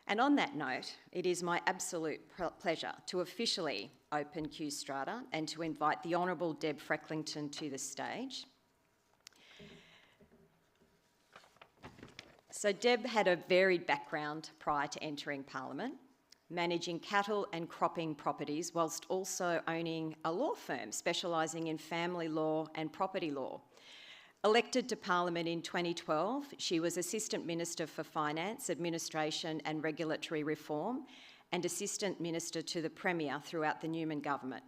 And on that note, it is my absolute pleasure to officially open QStrata and to invite the Honourable Deb Frecklington to the stage. So Deb had a varied background prior to entering Parliament, managing cattle and cropping properties whilst also owning a law firm specialising in family law and property law. Elected to Parliament in 2012, she was Assistant Minister for Finance, Administration and Regulatory Reform and Assistant Minister to the Premier throughout the Newman government.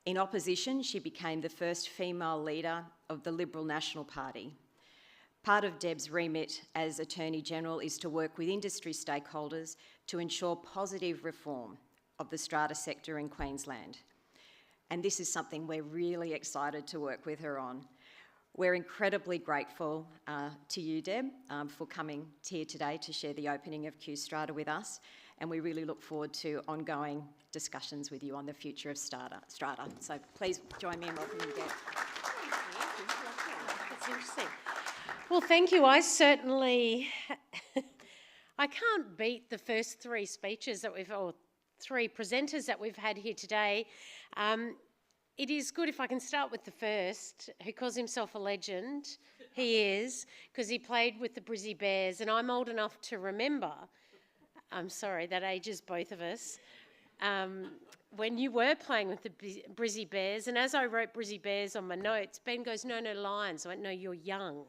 In opposition, she became the first female leader of the Liberal National Party. Part of Deb's remit as Attorney-General is to work with industry stakeholders to ensure positive reform of the strata sector in Queensland. And this is something we're really excited to work with her on. We're incredibly grateful to you, Deb, for coming here today to share the opening of QStrata with us, and we really look forward to ongoing discussions with you on the future of Strata. So please join me in welcoming Deb. That's interesting. Well, thank you. I certainly, I can't beat the first three speeches that or three presenters that we've had here today. It is good if I can start with the first, who calls himself a legend. He is, because he played with the Brizzy Bears, and I'm old enough to remember, I'm sorry, that ages both of us, when you were playing with the Brizzy Bears, and as I wrote Brizzy Bears on my notes, Ben goes, no, Lions. I went, no, you're young.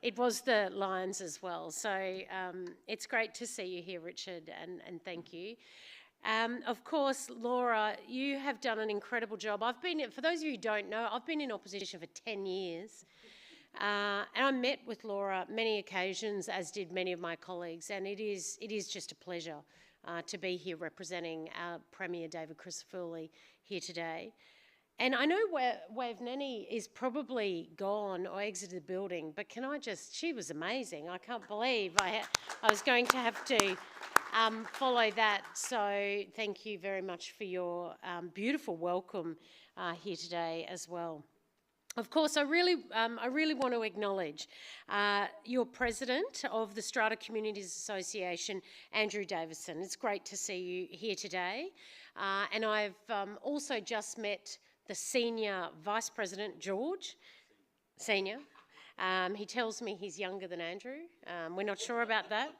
It was the Lions as well. So it's great to see you here, Richard, and thank you. Of course, Laura, you have done an incredible job. For those of you who don't know, I've been in opposition for 10 years. And I met with Laura many occasions, as did many of my colleagues, and it is just a pleasure to be here representing our Premier David Crisafulli here today. And I know Wavneni is probably gone or exited the building, but she was amazing. I can't believe I was going to have to follow that. So thank you very much for your beautiful welcome here today as well. Of course, I really want to acknowledge your president of the Strata Communities Association, Andrew Davison. It's great to see you here today. And I've also just met the senior vice president, George. Senior. He tells me he's younger than Andrew. We're not sure about that.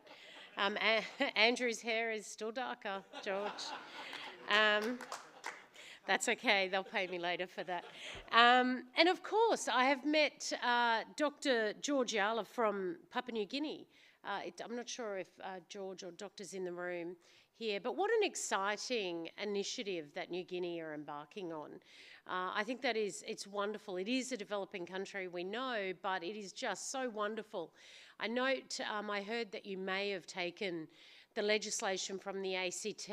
Andrew's hair is still darker, George. That's okay, they'll pay me later for that. And of course, I have met Dr. George Yala from Papua New Guinea. I'm not sure if George or Doctor's in the room here, but what an exciting initiative that New Guinea are embarking on. I think it's wonderful. It is a developing country, we know, but it is just so wonderful. I note, I heard that you may have taken the legislation from the ACT,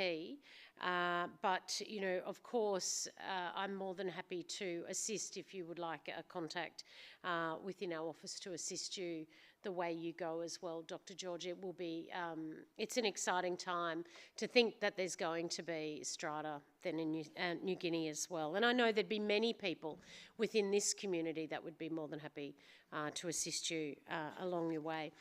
but, you know, of course, I'm more than happy to assist if you would like a contact within our office to assist you the way you go as well, Dr. George. It will be, it's an exciting time to think that there's going to be strata then in New Guinea as well. And I know there'd be many people within this community that would be more than happy to assist you along your way.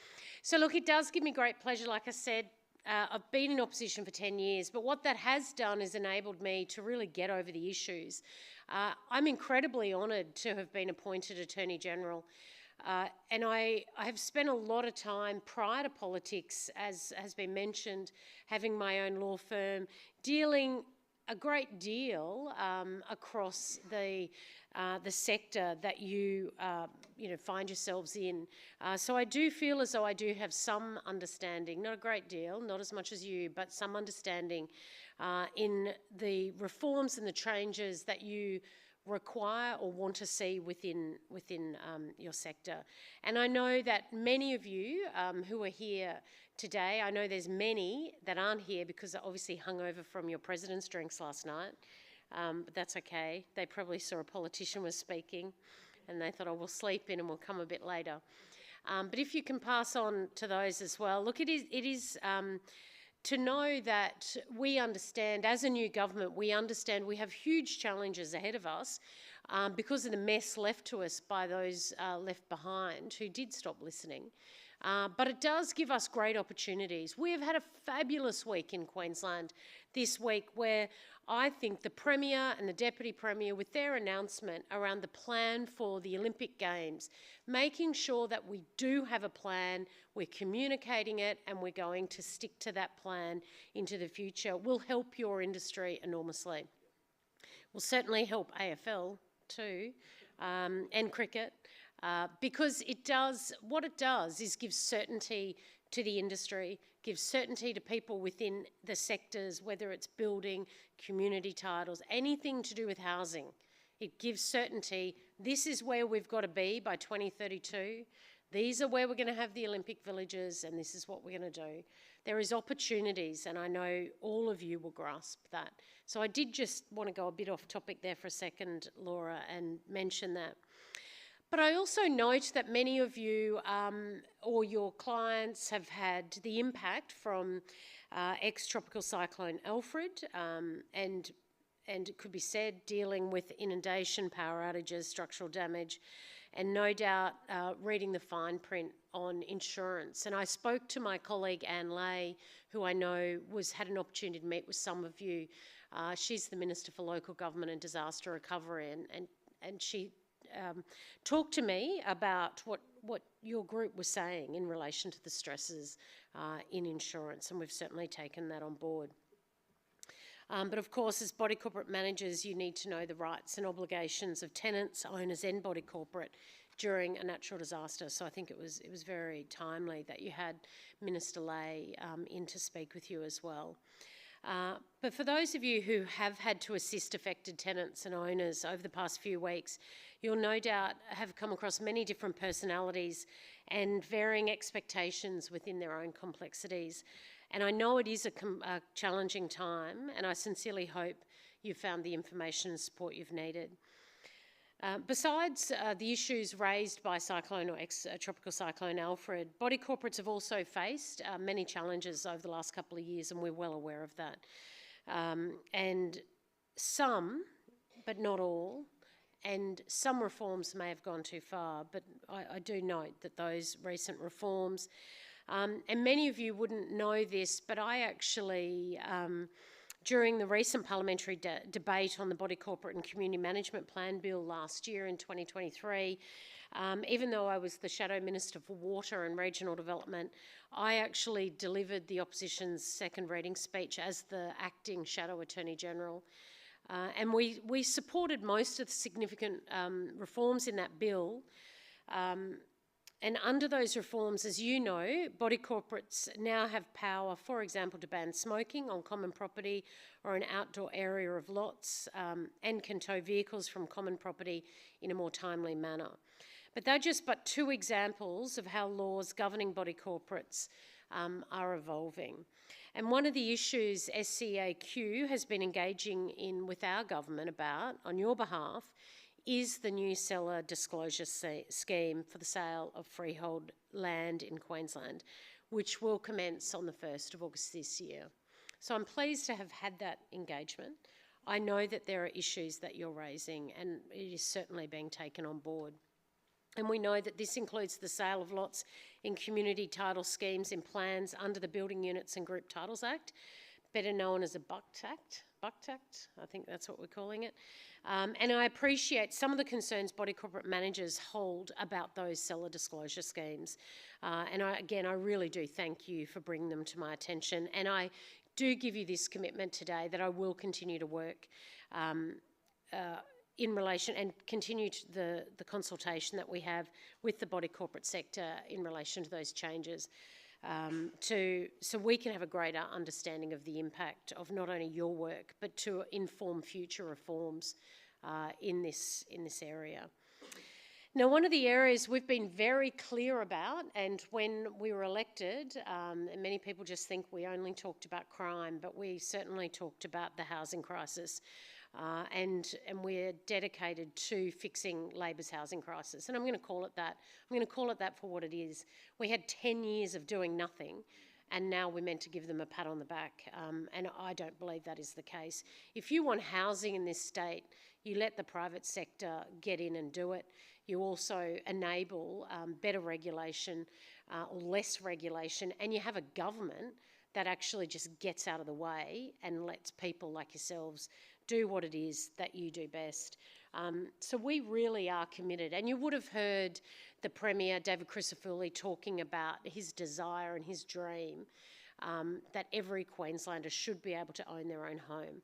So look, it does give me great pleasure, like I said. I've been in opposition for 10 years, but what that has done is enabled me to really get over the issues. I'm incredibly honoured to have been appointed Attorney-General, and I have spent a lot of time prior to politics, as has been mentioned, having my own law firm, dealing a great deal across the sector that you find yourselves in. So I do feel as though I do have some understanding, not a great deal, not as much as you, but some understanding in the reforms and the changes that you require or want to see within your sector. And I know that many of you who are here today, I know there's many that aren't here because they're obviously hungover from your president's drinks last night. But that's okay. They probably saw a politician was speaking and they thought, oh, we'll sleep in and we'll come a bit later. But if you can pass on to those as well. Look, it is to know that we understand, as a new government, we understand we have huge challenges ahead of us because of the mess left to us by those left behind who did stop listening. but it does give us great opportunities. We have had a fabulous week in Queensland this week where I think the Premier and the Deputy Premier, with their announcement around the plan for the Olympic Games, making sure that we do have a plan, we're communicating it, and we're going to stick to that plan into the future, will help your industry enormously. Will certainly help AFL too, and cricket, because what it does is give certainty to the industry, gives certainty to people within the sectors, whether it's building, community titles, anything to do with housing. It gives certainty. This is where we've got to be by 2032. These are where we're going to have the Olympic villages, and this is what we're going to do. There is opportunities, and I know all of you will grasp that. So I did just want to go a bit off topic there for a second, Laura, and mention that. But I also note that many of you or your clients have had the impact from ex-tropical cyclone Alfred, and it could be said dealing with inundation, power outages, structural damage, and no doubt reading the fine print on insurance. And I spoke to my colleague Anne Lay, who I know had an opportunity to meet with some of you. She's the Minister for Local Government and Disaster Recovery, and she talked to me about what your group was saying in relation to the stresses in insurance, and we've certainly taken that on board. But of course, as body corporate managers, you need to know the rights and obligations of tenants, owners and body corporate during a natural disaster. So I think it was very timely that you had Minister Lay in to speak with you as well. But for those of you who have had to assist affected tenants and owners over the past few weeks, you'll no doubt have come across many different personalities and varying expectations within their own complexities. And I know it is a challenging time, and I sincerely hope you found the information and support you've needed. Besides the issues raised by cyclone or ex-tropical cyclone Alfred, body corporates have also faced many challenges over the last couple of years, and we're well aware of that. And some, but not all, and some reforms may have gone too far, but I do note that those recent reforms, and many of you wouldn't know this, but I actually, during the recent parliamentary debate on the Body Corporate and Community Management Plan Bill last year in 2023, even though I was the Shadow Minister for Water and Regional Development, I actually delivered the opposition's second reading speech as the acting Shadow Attorney General. And we supported most of the significant reforms in that bill. And under those reforms, as you know, body corporates now have power, for example, to ban smoking on common property or an outdoor area of lots, and can tow vehicles from common property in a more timely manner. But they're just but two examples of how laws governing body corporates are evolving. And one of the issues SCAQ has been engaging in with our government about, on your behalf, is the new seller disclosure scheme for the sale of freehold land in Queensland, which will commence on the 1st of August this year. So I'm pleased to have had that engagement. I know that there are issues that you're raising, and it is certainly being taken on board. And we know that this includes the sale of lots in community title schemes in plans under the Building Units and Group Titles Act, better known as a BUCT Act. BUCT Act, I think that's what we're calling it. And I appreciate some of the concerns body corporate managers hold about those seller disclosure schemes. And I really do thank you for bringing them to my attention. And I do give you this commitment today that I will continue to work in relation and continue to the consultation that we have with the body corporate sector in relation to those changes, so we can have a greater understanding of the impact of not only your work but to inform future reforms in this area. Now, one of the areas we've been very clear about, and when we were elected, and many people just think we only talked about crime, but we certainly talked about the housing crisis. And we're dedicated to fixing Labor's housing crisis. And I'm going to call it that. I'm going to call it that for what it is. We had 10 years of doing nothing, and now we're meant to give them a pat on the back. And I don't believe that is the case. If you want housing in this state, you let the private sector get in and do it. you also enable better regulation or less regulation, and you have a government that actually just gets out of the way and lets people like yourselves do what it is that you do best. So we really are committed. And you would have heard the Premier, David Crisafulli, talking about his desire and his dream that every Queenslander should be able to own their own home.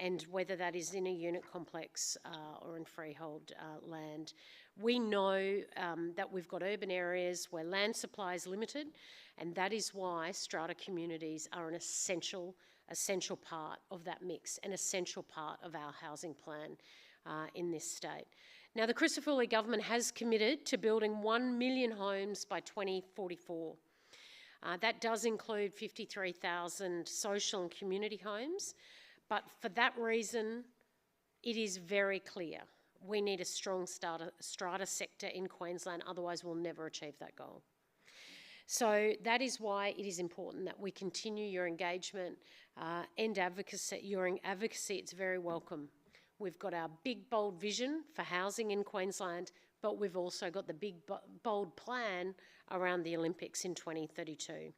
And whether that is in a unit complex or in freehold land. We know that we've got urban areas where land supply is limited, and that is why strata communities are an essential part of that mix, an essential part of our housing plan in this state. Now, the Crisafulli government has committed to building 1 million homes by 2044. That does include 53,000 social and community homes, but for that reason, it is very clear we need a strong strata sector in Queensland, otherwise we'll never achieve that goal. So that is why it is important that we continue your engagement and advocacy. Your advocacy, it's very welcome. We've got our big, bold vision for housing in Queensland, but we've also got the big, bold plan around the Olympics in 2032.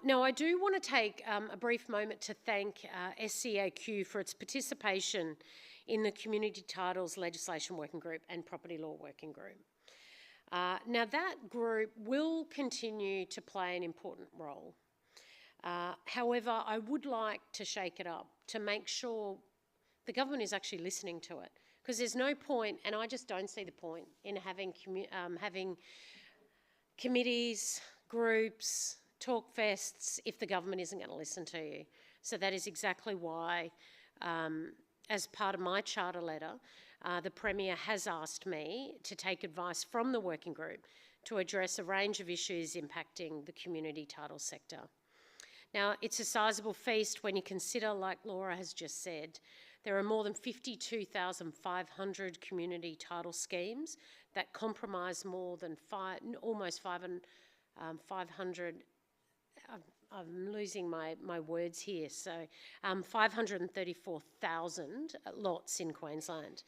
Now, I do want to take a brief moment to thank SCAQ for its participation in the Community Titles Legislation Working Group and Property Law Working Group. Now, that group will continue to play an important role. However, I would like to shake it up to make sure the government is actually listening to it, because there's no point, and I just don't see the point, in having committees, groups, talk fests if the government isn't going to listen to you. So that is exactly why, as part of my charter letter, the Premier has asked me to take advice from the working group to address a range of issues impacting the community title sector. Now, it's a sizable feast when you consider, like Laura has just said, there are more than 52,500 community title schemes that comprise more than almost 500. I'm losing my words here. So 534,000 lots in Queensland.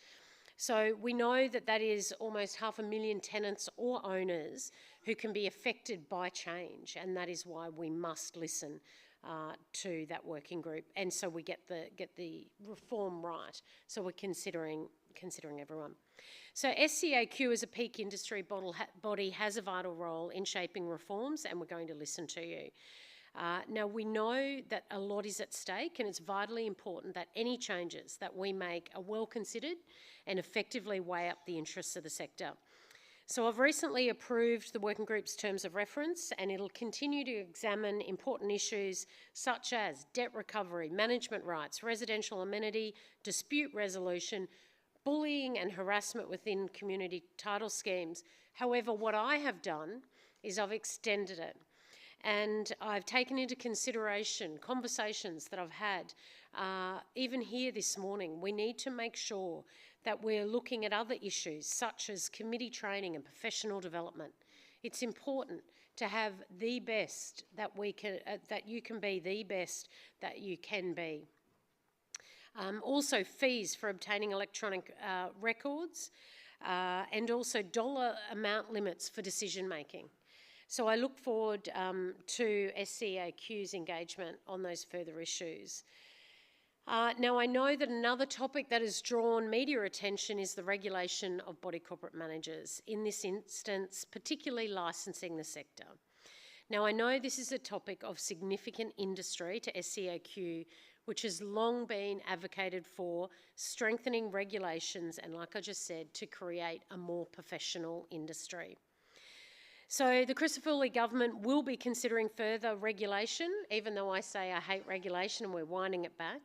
So we know that that is almost 500,000 tenants or owners who can be affected by change, and that is why we must listen to that working group, and so we get the reform right. So we're considering everyone. So SCAQ as a peak industry body has a vital role in shaping reforms, and we're going to listen to you. Now, we know that a lot is at stake, and it's vitally important that any changes that we make are well considered and effectively weigh up the interests of the sector. So I've recently approved the working group's terms of reference, and it'll continue to examine important issues such as debt recovery, management rights, residential amenity, dispute resolution, bullying and harassment within community title schemes. However, what I have done is I've extended it, and I've taken into consideration conversations that I've had even here this morning. We need to make sure that we're looking at other issues such as committee training and professional development. It's important to have the best that we can, that you can be the best that you can be. Also fees for obtaining electronic records and also dollar amount limits for decision making. So I look forward to SCAQ's engagement on those further issues. Now, I know that another topic that has drawn media attention is the regulation of body corporate managers, in this instance, particularly licensing the sector. Now, I know this is a topic of significant industry to SCAQ, which has long been advocated for strengthening regulations and, like I just said, to create a more professional industry. So the Crisafulli government will be considering further regulation, even though I say I hate regulation and we're winding it back.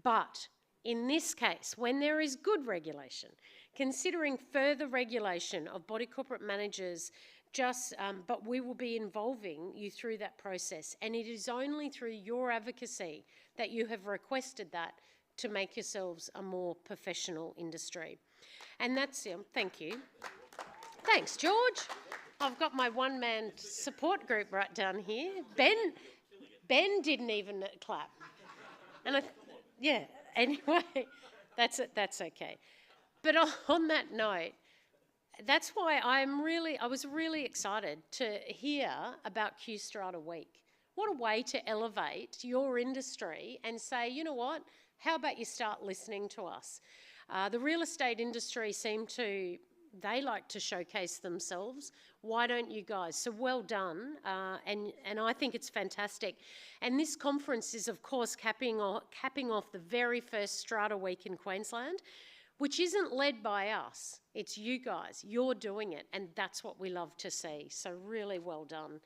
But in this case, when there is good regulation, considering further regulation of body corporate managers, but we will be involving you through that process. And it is only through your advocacy that you have requested that to make yourselves a more professional industry. And that's it. Thank you. Thanks, George. I've got my one-man support group right down here. Ben didn't even clap. And yeah, anyway, that's okay. But on that note, that's why I was really excited to hear about QStrata Week. What a way to elevate your industry and say, you know what, how about you start listening to us? The real estate industry they like to showcase themselves. Why don't you guys? So well done, and I think it's fantastic. And this conference is, of course, capping off the very first Strata Week in Queensland, which isn't led by us. It's you guys. You're doing it, and that's what we love to see. So really well done.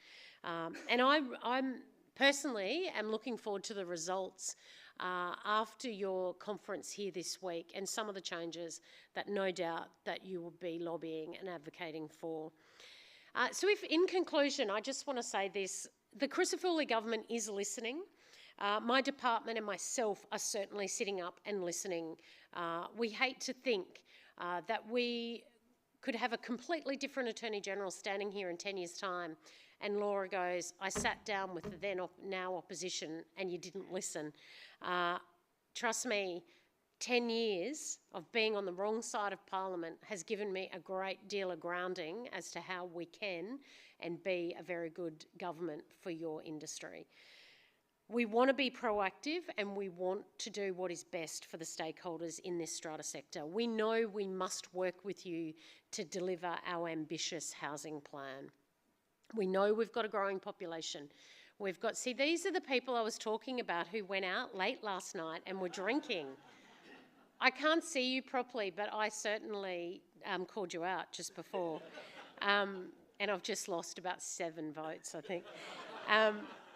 And I'm personally am looking forward to the results after your conference here this week and some of the changes that no doubt that you will be lobbying and advocating for. So in conclusion, I just want to say this. The Crisafulli government is listening. My department and myself are certainly sitting up and listening. We hate to think that we could have a completely different Attorney General standing here in 10 years' time and Laura goes, I sat down with the then now opposition and you didn't listen. Trust me, 10 years of being on the wrong side of Parliament has given me a great deal of grounding as to how we can and be a very good government for your industry. We want to be proactive and we want to do what is best for the stakeholders in this strata sector. We know we must work with you to deliver our ambitious housing plan. We know we've got a growing population. See, these are the people I was talking about who went out late last night and were drinking. I can't see you properly, but I certainly called you out just before. And I've just lost about 7 votes, I think.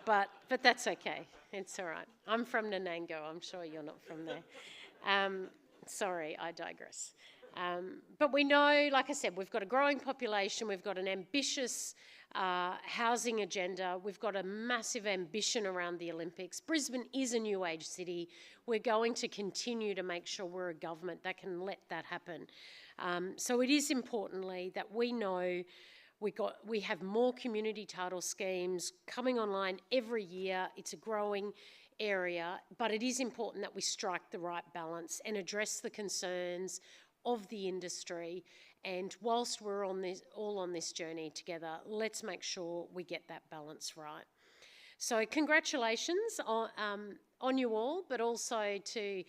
But that's okay. It's all right. I'm from Nanango. I'm sure you're not from there. Sorry, I digress. But we know, like I said, we've got a growing population. We've got an ambitious housing agenda. We've got a massive ambition around the Olympics. Brisbane is a new age city. We're going to continue to make sure we're a government that can let that happen. So it is importantly that we know we have more community title schemes coming online every year. It's a growing area, but it is important that we strike the right balance and address the concerns of the industry. And whilst we're all on this journey together, let's make sure we get that balance right. So congratulations on you all, but also to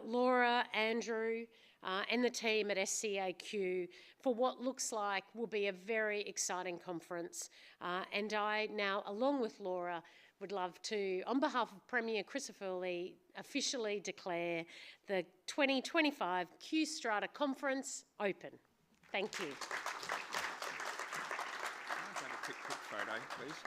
Laura, Andrew, and the team at SCAQ for what looks like will be a very exciting conference. And I now, along with Laura, would love to, on behalf of Premier Crisafulli, officially declare the 2025 QStrata Conference open. Thank you. Can I have a quick photo, please?